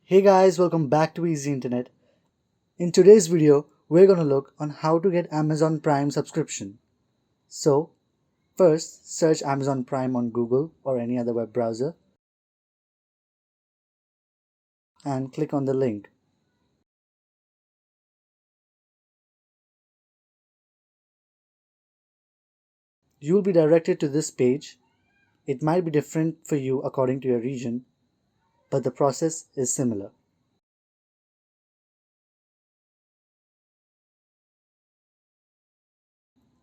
Hey guys, welcome back to Easy Internet. In today's video, we're going to look on how to get Amazon Prime subscription. So, first search Amazon Prime on Google or any other web browser and click on the link. You will be directed to this page. It might be different for you according to your region, but the process is similar.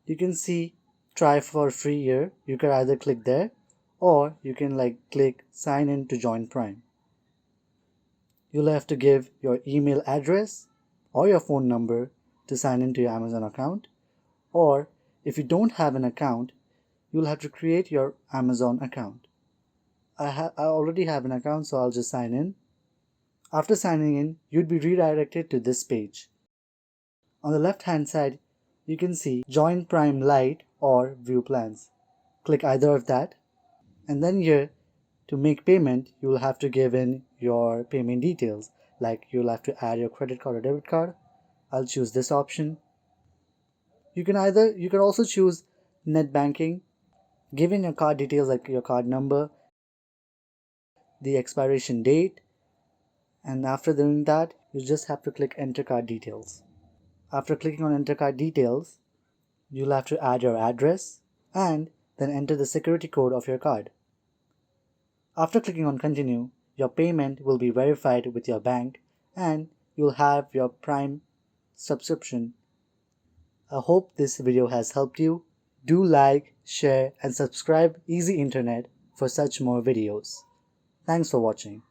You can see try for free year. You can either click there or you can click sign in to join Prime. You'll have to give your email address or your phone number to sign into your Amazon account, or if you don't have an account, you'll have to create your Amazon account. I already have an account, so I'll just sign in. After signing in, you'd be redirected to this page. On the left hand side, you can see Join Prime Lite or View Plans. Click either of that, and then here to make payment, you'll have to give in your payment details, like you'll have to add your credit card or debit card. I'll choose this option. You can also choose net banking, give in your card details like your card number, the expiration date, and after doing that, you just have to click enter card details. After clicking on enter card details, you'll have to add your address and then enter the security code of your card. After clicking on continue, your payment will be verified with your bank and you'll have your Prime subscription. I hope this video has helped you. Do like, share and subscribe Easy Internet for such more videos. Thanks for watching.